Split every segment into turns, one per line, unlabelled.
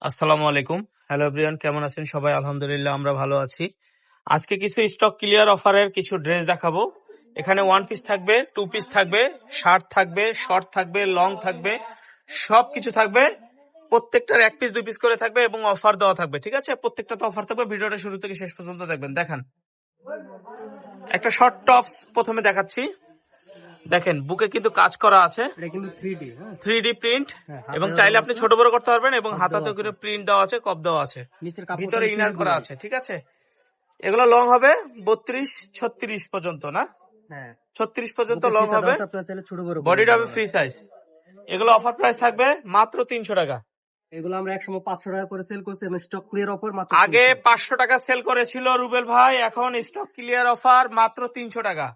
আসসালামু আলাইকুম। Hello everyone, কেমন আছেন সবাই? আলহামদুলিল্লাহ আমরা ভালো আছি। আজকে কিছু স্টক ক্লিয়ার অফারের কিছু ড্রেস দেখাবো। এখানে ওয়ান পিস থাকবে, টু পিস থাকবে, শার্ট থাকবে, শর্ট থাকবে, লং থাকবে, সবকিছু থাকবে। প্রত্যেকটার এক পিস দুই পিস করে থাকবে এবং অফার দেওয়া থাকবে, ঠিক আছে? প্রত্যেকটা তো অফার থাকবে। ভিডিওটা শুরু থেকে শেষ পর্যন্ত দেখবেন। দেখান, একটা শর্ট টপস প্রথমে দেখাচ্ছি। দেখেন বুকে কিন্তু কাজ করা আছে,
এটা কিন্তু 3D, হ্যাঁ
3D প্রিন্ট,
হ্যাঁ,
এবং
হাতের
চাইলে
দেওয়া
আপনি
আছে,
ছোট বড় করতে পারবেন এবং
কপ
হাতাতে
দেওয়া
করে
আছে,
প্রিন্ট দেওয়া আছে, কপ দেওয়া আছে,
নিচের কাপড়টা
ভিতরে ইনার
চেরি
করা
দুবাই।
আছে, ঠিক আছে? এগুলো লং হবে 32-36 পর্যন্ত, না
হ্যাঁ
36 পর্যন্ত
বুকের
লং
ফিতা
হবে।
দেওয়া আছে, আপনারা চাইলে ছোট বড় করে
বডিটা
নিতে
হবে
পারবেন।
Free size. এগুলো অফার প্রাইস থাকবে মাত্র 300 টাকা।
এগুলো আমরা একসময় 500 টাকা করে সেল করছি, এবং স্টক ক্লিয়ার অফার মাত্র
আগে
300।
500 টাকা সেল করেছিল রুবেল ভাই, এখন স্টক ক্লিয়ার অফার মাত্র 300 টাকা।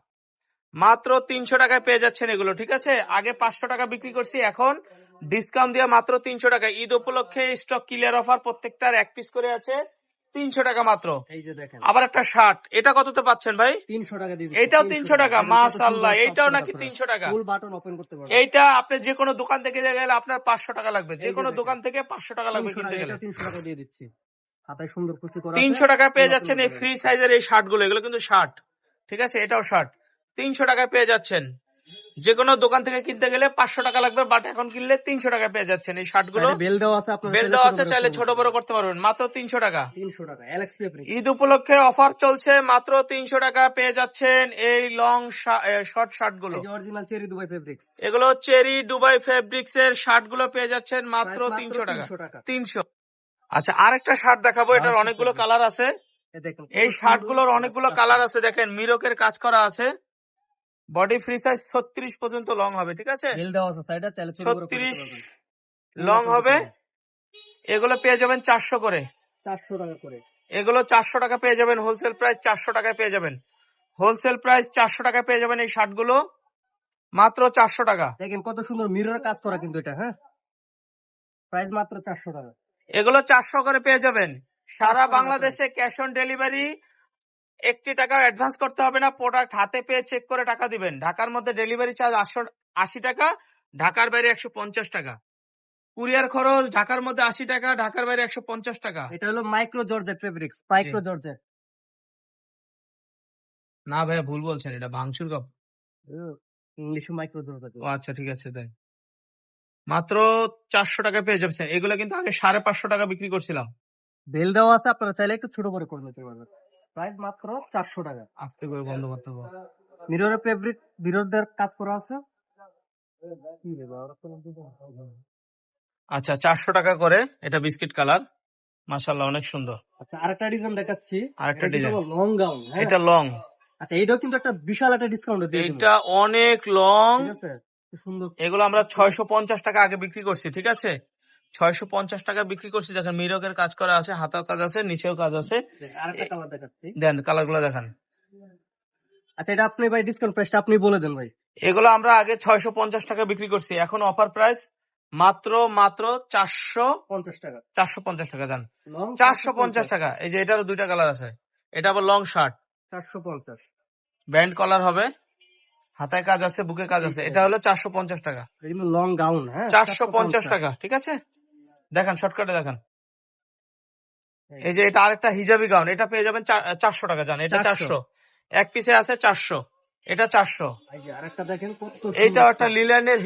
মাত্র 300 টাকায় পেয়ে যাচ্ছেন এগুলো, ঠিক আছে? আগে 500 টাকা বিক্রি করছি, এখন ডিসকাউন্ট দিয়ে মাত্র 300 টাকা। ঈদ উপলক্ষে স্টক ক্লিয়ার অফার, প্রত্যেকটার এক পিস করে আছে, 300 টাকা মাত্র।
এই যে দেখেন,
আবার একটা শার্ট, এটা কততে পাচ্ছেন ভাই?
300 টাকা দিয়ে দিচ্ছি।
এইটাও
300
300 টাকা,
দেখেন কত
মাশাআল্লাহ।
সুন্দর
এইটাও
সফট
নাকি
কাপড়,
300 টাকা।
ফুল বাটন ওপেন করতে পারবেন।
এইটা আপনি যে কোনো দোকান থেকে গেলে আপনার 500 টাকা লাগবে, যে
এই যে
কোনো
দেখেন
দোকান থেকে 500 টাকা লাগবে
300
কিনতে
টাকা,
গেলে।
এটা 300 টাকা দিয়ে দিচ্ছি। হাতায় সুন্দর কুচি করা আছে,
300 টাকায় পেয়ে
ফুল ওপেন
যাচ্ছেন
করতে
এই
পারবেন।
ফ্রি সাইজের এই শার্ট গুলো। এগুলো কিন্তু শার্ট, ঠিক আছে? এটাও শার্ট, 300 টাকায় পেয়ে যাচ্ছেন। যে কোনো দোকান থেকে কিনতে গেলে 500 টাকা লাগবে, বাট এখন কিনলে 300 টাকায় পেয়ে যাচ্ছেন এই শার্ট গুলো।
সাইডে বেল দেওয়া আছে, আপনারা
বেল
চাইলে
দেওয়া
ছোট
আছে,
বড়
চাইলে
করে
ছোট
নিতে
বড়
পারবেন।
করতে পারবেন। মাত্র 300 টাকা।
300 টাকা এলএক্স ফেব্রিক্স।
ঈদ উপলক্ষে অফার চলছে, মাত্র 300 টাকা পেয়ে যাচ্ছেন এই লং শর্ট শার্ট গুলো।
এই যে অরিজিনাল চেরি দুবাই ফেব্রিক্স,
এগুলো চেরি দুবাই ফেব্রিক্স এর শার্ট গুলো পেয়ে যাচ্ছেন মাত্র
প্রাইস মাত্র
300 টাকা।
300 টাকা।
300। আচ্ছা, আরেকটা শার্ট দেখাবো, এটার
বারোশো
অনেকগুলো
ফেব্রিক্স,
কালার আছে।
এই দেখেন
এই
কত
শার্ট
সুন্দর
গুলোর অনেকগুলো
কাজ
কালার
করা।
আছে। দেখেন মিরকের কাজ করা আছে, বডি ফ্রি সাইজ 36 পর্যন্ত লং হবে, ঠিক আছে?
বেল দেওয়া আছে সাইডে, চাইলে ছোট বড় করে
36
নিতে পারবেন।
লং
পনেরোশো
হবে।
টাকা,
এগুলো পেয়ে যাবেন 400 করে।
400 টাকা করে।
এগুলো 400 টাকা পেয়ে যাবেন, হোলসেল প্রাইস 400 টাকায় পেয়ে যাবেন। হোলসেল প্রাইস 400 টাকায় পেয়ে যাবেন এই শার্ট গুলো, মাত্র 400 টাকা।
দেখেন কত সুন্দর মিরর কাজ করা কিন্তু এটা, হ্যাঁ প্রাইস মাত্র 400 টাকা।
এগুলো 400 করে পেয়ে যাবেন। সারা
400 টাকা
বাংলাদেশে ক্যাশ অন ডেলিভারি, 1 টাকা অ্যাডভান্স করতে হবে না। প্রোডাক্ট হাতে পেয়ে চেক করে টাকা দিবেন। ঢাকার মধ্যে ডেলিভারি চার্জ 80 টাকা, ঢাকার বাইরে 150 টাকা। কুরিয়ার খরচ ঢাকার মধ্যে 80 টাকা, ঢাকার বাইরে 150 টাকা।
এটা হলো মাইক্রো জর্জেট ফেব্রিক্স,
জি।
Micro georgette.
না ভাইয়া, ভুল বলছেন, এটা ভাঙচুর কাপড়।
ইংলিশে মাইক্রো জর্জেট।
ও আচ্ছা, ঠিক আছে তাই। মাত্র 400 টাকায় পেয়ে যাচ্ছেন। এগুলো কিন্তু আগে 550 টাকা বিক্রি করছিলাম।
বেল দেওয়া আছে, আপনারা চাইলে একটু ছোট করে করে নিতে পারবেন। প্রাইস মাত্র 400 টাকা।
আস্তে করে বন্ধ করতে হবে।
মিররের ফেব্রিক, মিররদের কাজ করা আছে।
আচ্ছা, 400 টাকা করে। এটা বিস্কিট কালার, মাশাআল্লাহ অনেক সুন্দর।
আচ্ছা আরেকটা ডিজাইন দেখাচ্ছি,
আরেকটা
এটা কিন্তু
ডিজাইন,
লং গাউন, হ্যাঁ
এটা লং।
আচ্ছা এটাও কিন্তু একটা বিশাল একটা ডিসকাউন্ট দিয়ে দিবেন,
এটা অনেক লং।
ঠিক আছে? কি সুন্দর।
এগুলো আমরা 650 টাকা আগে বিক্রি করছি, ঠিক আছে? 650 টাকা বিক্রি করছি। দেখেন মিরকের কাজ করা আছে, হাতার কাজ আছে, নিচেও কাজ আছে।
আরেকটা কালার দেখাচ্ছি।
দেন কালার গুলো দেখান।
আচ্ছা এটা আপনি ভাই ডিসকাউন্ট প্রাইসটা আপনি বলে দেন ভাই।
এগুলো আমরা আগে 650 টাকা বিক্রি করছি, এখন অফার প্রাইস মাত্র
50 টাকা।
450 টাকা। জান,
লং
450 টাকা। এই যে এটারও দুইটা কালার আছে। এটা আবার লং শার্ট,
450।
ব্যান্ড কলার হবে, হাতায় কাজ আছে, বুকে কাজ আছে। এটা হলো 450 টাকা।
এটা কিন্তু লং গাউন, হ্যাঁ
450 টাকা, ঠিক আছে? দেখান, শর্টকাটে দেখান। এই যে এটা আরেকটা হিজাবি গাউন, এটা পেয়ে যাবেন 400 টাকা। জান, এটা 400, এক পিসে আছে 400, এটা 400।
এই যে আরেকটা দেখেন কত
এইটাও
সুন্দর।
একটা লিলেনের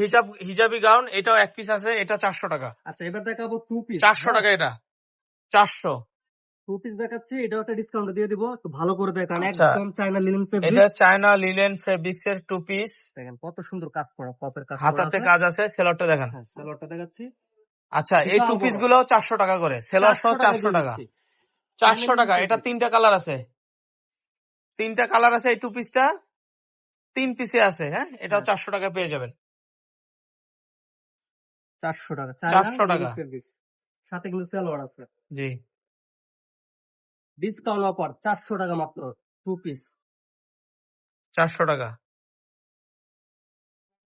হিজাবি গাউন, এটাও এক পিস আছে, এটা 400 টাকা।
আচ্ছা এবার দেখাবো টু পিস,
400 টাকা এটা, 400।
টু পিস দেখাচ্ছি, এটাও একটা ডিসকাউন্ট দিয়ে দিব, একটু ভালো করে দেখান।
আচ্ছা,
একদম চায়না লিনেন
এটা
ফেব্রিক।
চায়না লিলেন ফেব্রিক্স এর টু পিস,
দেখেন কত সুন্দর কাজ করা, পপের কাজ করা
হাতাতে
আছে।
কাজ আছে, সেলরটা দেখান।
হ্যাঁ সেলরটা দেখাচ্ছি।
আচ্ছা, এই টু পিস গুলো 400 টাকা করে, সেলর সহ 400
দিয়ে
টাকা।
দিচ্ছি।
400 টাকা। এটা 3টা কালার আছে, 3টা কালার আছে। এই টু পিসটা 3 পিসে আছে, হ্যাঁ, এটাও 400 টাকা পেয়ে যাবেন।
400 টাকা,
400 টাকা,
সাথে কিন্তু সালোয়ার আছে।
জি।
ডিসকাউন্ট অফার 400 টাকা মাত্র, টু পিস।
400 টাকা,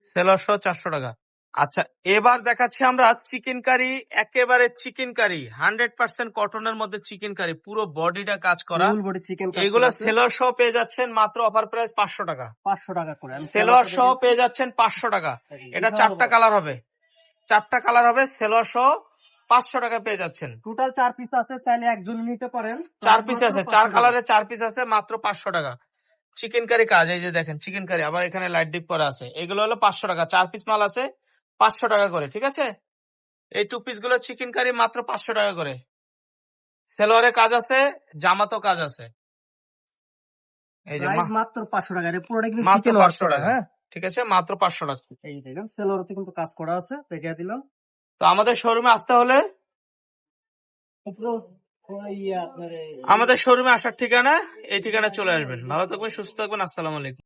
সেলর সহ 400 টাকা। আচ্ছা, এবার দেখাচ্ছি আমরা চিকেন কারি, একেবারে চিকেন কারি, 100% কটনের মধ্যে চিকেন কারি, পুরো বডিটা কাজ করা।
ফুল বডি চিকেন কাট
এগুলো
করা আছে।
সেলর সহ পেয়ে যাচ্ছেন মাত্র অফার প্রাইস 500 টাকা।
500 টাকা করে। আমি
সেলর সহ পেয়ে যাচ্ছেন 500 টাকা। এটা 4টা কালার হবে, 4টা কালার হবে, সেলর সহ 500 টাকা পেয়ে যাচ্ছেন।
টোটাল 4 পিস আছে, চাইলে একজন নিতে পারেন।
4 পিস
মাত্র
আছে,
500
4
টাকা।
কালারে 4 পিস আছে, মাত্র 500 টাকা। চিকেন কারি কাজ, এই যে দেখেন চিকেন কারি, আবার এখানে লাইট ডিপ করা আছে। এগুলো হলো 500 টাকা, 4 পিস মাল আছে 500 টাকা করে, ঠিক আছে। এই 2 পিস গুলো চিকেন কারি মাত্র 500 টাকা করে। সেলোয়ারে কাজ আছে, জামাতো কাজ আছে। এই যে
প্রাইস মাত্র 500 টাকা। এটা পুরোটা কিন্তু
মাত্র
চিকেন ওয়ার্ক
500
করা,
টাকা,
হ্যাঁ।
ঠিক আছে, মাত্র 500 টাকা।
এই দেখেন সেলরতে কিন্তু কাজ করা আছে, দেখিয়ে দিলাম।
তো আমাদের শোরুমে আসতে হলে, আমাদের শোরুমে আসার ঠিকানা এই ঠিকানা চলে আসবেন। ভালো থাকবেন, সুস্থ থাকবেন, আসসালামু আলাইকুম।